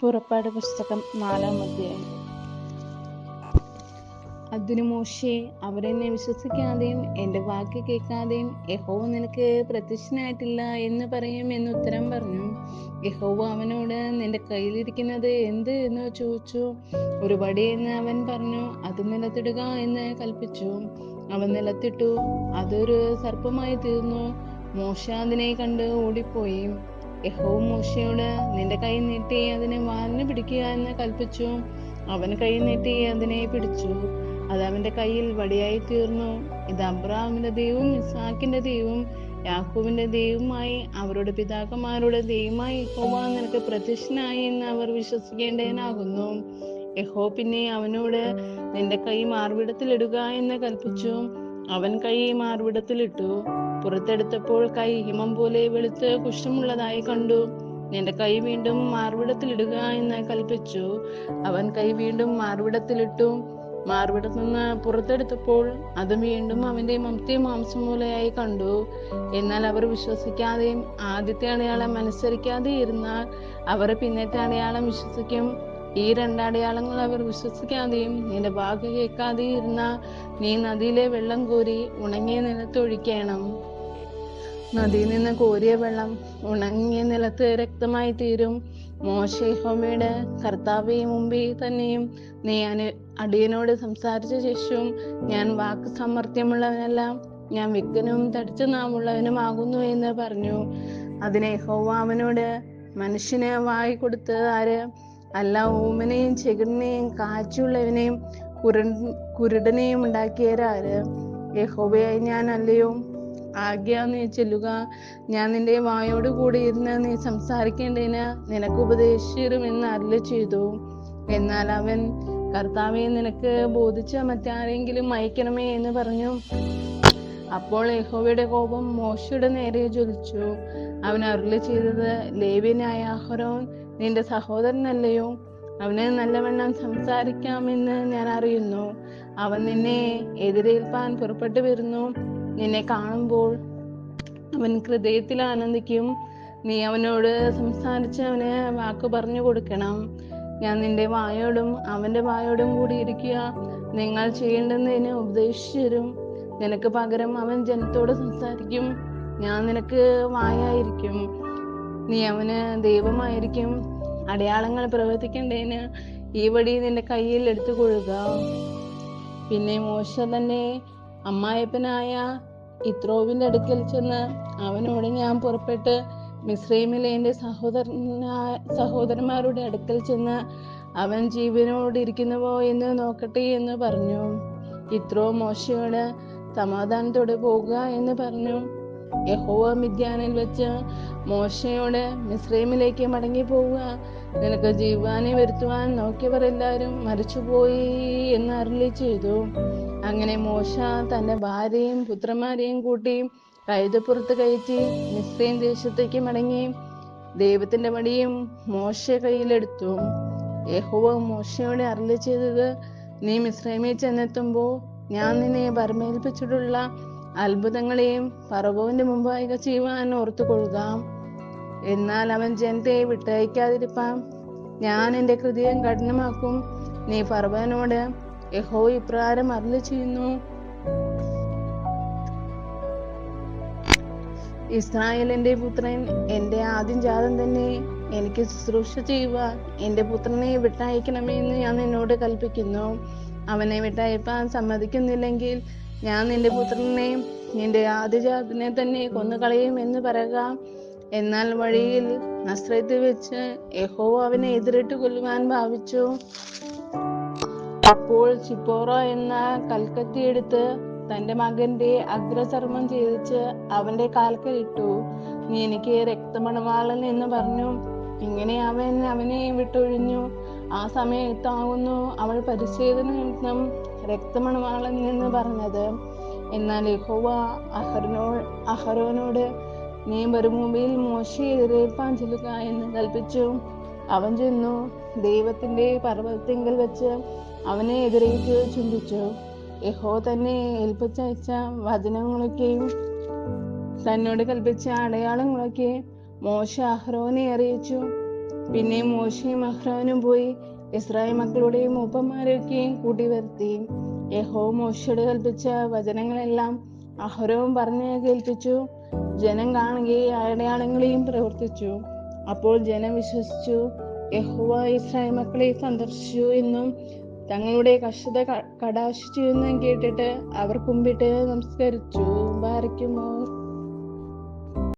പുറപ്പാട് പുസ്തകം 4-ാം അധ്യായം. അതിനു മോശെ അവരെന്നെ വിശ്വസിക്കാതെയും എൻ്റെ വാക്ക് കേൾക്കാതെയും യഹോവ നിനക്ക് പ്രത്യക്ഷനായിട്ടില്ല എന്ന് പറയും എന്ന് ഉത്തരം പറഞ്ഞു. യഹോവ അവനോട്, നിന്റെ കയ്യിലിരിക്കുന്നത് എന്ത് എന്ന് ചോദിച്ചു. ഒരു വടി എന്ന് അവൻ പറഞ്ഞു. അത് നിലത്തിടുക എന്ന് കൽപ്പിച്ചു. അവൻ നിലത്തിട്ടു. അതൊരു സർപ്പമായി തീർന്നു. മോശ അതിനെ കണ്ട് ഓടിപ്പോയി. യഹോവ മോശയോട്, നിന്റെ കൈ നീട്ടി അതിനെ വാലിന് പിടിക്കുക എന്ന് കൽപ്പിച്ചു. അവൻ കൈ നീട്ടി അതിനെ പിടിച്ചു. അത് അവന്റെ കയ്യിൽ വടിയായി തീർന്നു. ഇത് അബ്രാഹാമിന്റെ ദൈവവും ഇസ്ഹാക്കിന്റെ ദൈവവും യാക്കോബിന്റെ ദൈവവുമായി അവരുടെ പിതാക്കന്മാരുടെ ദൈവമായി യഹോവ നിനക്ക് പ്രത്യക്ഷനായി എന്ന് അവർ വിശ്വസിക്കേണ്ടതിനാകുന്നു. യഹോവ പിന്നെ അവനോട്, നിന്റെ കൈ മാർവിടത്തിലിടുക എന്ന് കൽപ്പിച്ചു. അവൻ കൈ മാർവിടത്തിലിട്ടു. പുറത്തെടുത്തപ്പോൾ കൈ ഹിമം പോലെ വെളുത്ത് കുഷ്ഠമുള്ളതായി കണ്ടു. നിന്റെ കൈ വീണ്ടും മാർവിടത്തിലിടുക എന്ന് കൽപ്പിച്ചു. അവൻ കൈ വീണ്ടും മാർവിടത്തിലിട്ടു. മാർവിടത്തു നിന്ന് പുറത്തെടുത്തപ്പോൾ അത് വീണ്ടും അവന്റെ മാംസം പോലെയായി കണ്ടു. എന്നാൽ അവർ വിശ്വസിക്കാതെയും ആദ്യത്തെ അടയാളം അനുസരിക്കാതെ ഇരുന്നാൽ അവർ പിന്നത്തെ അടയാളം വിശ്വസിക്കും. ഈ രണ്ടടയാളങ്ങൾ അവർ വിശ്വസിക്കാതെയും നിന്റെ വാക്ക് കേൾക്കാതെ ഇരുന്നാൽ നീ നദിയിലെ വെള്ളം കോരി ഉണങ്ങിയ നിലത്തൊഴിക്കണം. നദിയിൽ നിന്ന് കോരിയ വെള്ളം ഉണങ്ങിയ നിലത്ത് രക്തമായി തീരും. മോശെ യഹോവയുടെ, കർത്താവേ, മുമ്പേ തന്നെയും നീ അടിയനോട് സംസാരിച്ച ശേഷവും ഞാൻ വാക്ക് സാമർത്ഥ്യമുള്ളവനല്ല, ഞാൻ വിക്കനും തടിച്ച നാവുള്ളവനുമാകുന്നു എന്ന് പറഞ്ഞു. അതിനെ യഹോവ അവനോട്, മനുഷ്യന് വായി കൊടുത്തത് ആര്? അല്ല, ഊമനെയും ചെകിടിനെയും കാഴ്ചയുള്ളവനെയും കുരുടനെയും ഉണ്ടാക്കിയവരാര്? യഹോവയായി ഞാൻ അല്ലയോ? ആജ്ഞ നീ ചെല്ലുക. ഞാൻ നിന്റെ വായോട് കൂടി ഇരുന്ന് നീ സംസാരിക്കേണ്ടതിന് നിനക്ക് ഉപദേശിച്ചിരുമെന്ന് അരുളി ചെയ്തു. എന്നാൽ അവൻ, കർത്താവെ, നിനക്ക് ബോധിച്ച മറ്റാരെങ്കിലും അയക്കണമേ എന്ന് പറഞ്ഞു. അപ്പോൾ യഹോവയുടെ കോപം മോശയുടെ നേരെ ജ്വലിച്ചു. അവൻ അരുളി ചെയ്തത്, ലേവ്യനായ അഹരോൻ നിന്റെ സഹോദരനല്ലയോ? അവന് നല്ലവണ്ണം സംസാരിക്കാമെന്ന് ഞാൻ അറിയുന്നു. അവൻ നിന്നെ എതിരേൽപ്പാൻ പുറപ്പെട്ടു വരുന്നു. നിന്നെ കാണുമ്പോൾ അവൻ ഹൃദയത്തിൽ ആനന്ദിക്കും. നീ അവനോട് സംസാരിച്ച് അവന് വാക്ക് പറഞ്ഞു കൊടുക്കണം. ഞാൻ നിന്റെ വായോടും അവന്റെ വായോടും കൂടി ഇരിക്കുക. നിങ്ങൾ ചെയ്യേണ്ടുന്നതിന് ഉപദേശിച്ചു തരും. നിനക്ക് പകരം അവൻ ജനത്തോട് സംസാരിക്കും. ഞാൻ നിനക്ക് വായായിരിക്കും. നീ അവന് ദൈവമായിരിക്കും. അടയാളങ്ങൾ പ്രവർത്തിക്കേണ്ടതിന് ഈ വടി നിന്റെ കയ്യിൽ എടുത്തുകൊള്ളുക. പിന്നെ മോശ തന്നെ അമ്മായപ്പനായ യിത്രോവിന്റെ അടുക്കൽ ചെന്ന് അവനോട്, ഞാൻ പുറപ്പെട്ട് മിസ്രൈമിലെ എൻ്റെ സഹോദരന്മാരുടെ അടുക്കൽ ചെന്ന് അവൻ ജീവനോടിരിക്കുന്നുവോ എന്ന് നോക്കട്ടെ എന്ന് പറഞ്ഞു. യിത്രോ മോശയോട്, സമാധാനത്തോടെ പോകുക എന്ന് പറഞ്ഞു. യഹോവ മിദ്യാനിൽ വെച്ച് മോശയോട്, മിസ്രൈമിലേക്ക് മടങ്ങി പോവുക. നിനക്ക് ജീവനെ വരുത്തുവാൻ നോക്കിയവർ എല്ലാവരും മരിച്ചുപോയി എന്ന് അരുളി ചെയ്തു. അങ്ങനെ മോശ തന്റെ ഭാര്യയും പുത്രന്മാരെയും കൂട്ടി കഴുതപ്പുറത്ത് കയറ്റി മിസ്രൈം ദേശത്തേക്ക് മടങ്ങി. ദൈവത്തിന്റെ വടിയും മോശ കയ്യിലെടുത്തു. യഹോവ മോശയോട് അരുളി ചെയ്തത്, നീ മിസ്രൈമിൽ ചെന്നെത്തുമ്പോൾ ഞാൻ നിന്നെ ഭരമേൽപ്പിച്ചിട്ടുള്ള അത്ഭുതങ്ങളെയും ഫറവോന്റെ മുമ്പായി ചെയ്യുവാൻ ഓർത്തുകൊള്ളുക. എന്നാൽ അവൻ ജനത്തെ വിട്ടയക്കാതിരിപ്പാൻ ഞാൻ എൻ്റെ ഹൃദയം കഠിനമാക്കും. നീ ഫറവോനോട്, യഹോവ ഇപ്രകാരം അരുളി ചെയ്യുന്നു, ഇസ്രായേലിന്റെ പുത്രൻ എൻ്റെ ആദ്യം ജാതം തന്നെ. എനിക്ക് ശുശ്രൂഷ ചെയ്യുവാൻ എൻ്റെ പുത്രനെ വിട്ടയക്കണമെന്ന് ഞാൻ നിന്നോട് കൽപ്പിക്കുന്നു. അവനെ വിട്ടയപ്പാൻ സമ്മതിക്കുന്നില്ലെങ്കിൽ ഞാൻ നിന്റെ പുത്രനെ, നിന്റെ ആദ്യജാതനെ തന്നെ കൊന്നുകളയും എന്ന് പറയുക. എന്നാൽ വഴിയിൽ നസ്രത്തിൽ വെച്ച് യഹോവ അവനെ എതിരിട്ട് കൊല്ലുവാൻ ഭാവിച്ചു. അപ്പോൾ ചിപ്പോറ എന്ന കൽക്കത്തി എടുത്ത് തന്റെ മകന്റെ അഗ്രചർമ്മം ഛേദിച്ച് അവന്റെ കാൽക്കലിട്ടു. നീ എനിക്ക് രക്തമണവാളൻ എന്ന് പറഞ്ഞു. ഇങ്ങനെ അവൻ അവനെ വിട്ടൊഴിഞ്ഞു. ആ സമയത്താകുന്നു അവൾ പരിച്ഛേദന നിമിത്തം രക്തമണവാളൻ എന്ന് പറഞ്ഞത്. എന്നാൽ യഹോവ അഹരോനോട്, നീ മരുഭൂമിയിൽ മോശയെ എതിരേൽപ്പാൻ ചെല്ലുക എന്ന് കൽപ്പിച്ചു. അവൻ ചെന്നു ദൈവത്തിന്റെ പർവ്വതത്തിങ്കൽ വെച്ച് അവനെ എതിരേറ്റ് ചുംബിച്ചു. യഹോവ തന്നെ ഏൽപ്പിച്ചയച്ച വചനങ്ങളൊക്കെയും തന്നോട് കൽപ്പിച്ച അടയാളങ്ങളൊക്കെ മോശ അഹരോനെ അറിയിച്ചു. പിന്നെ മോശയും അഹ്റോനും പോയി ഇസ്രായേൽ മക്കളുടെയും മൂപ്പന്മാരെയൊക്കെയും കൂട്ടി വരുത്തി. യഹോവ മോശയോട് കൽപ്പിച്ച വചനങ്ങളെല്ലാം അഹരോൻ പറഞ്ഞ് കേൾപ്പിച്ചു. ജനം കാണുകയും അടയാളങ്ങളെയും പ്രവർത്തിച്ചു. അപ്പോൾ ജനം വിശ്വസിച്ചു. യഹോവ ഇസ്രായേൽ മക്കളെ സന്ദർശിച്ചു എന്നും തങ്ങളുടെ കഷ്ടത കടാക്ഷിച്ചു എന്നും കേട്ടിട്ട് അവർ കുമ്പിട്ട് നമസ്കരിച്ചു. ബാരക്കുമോ.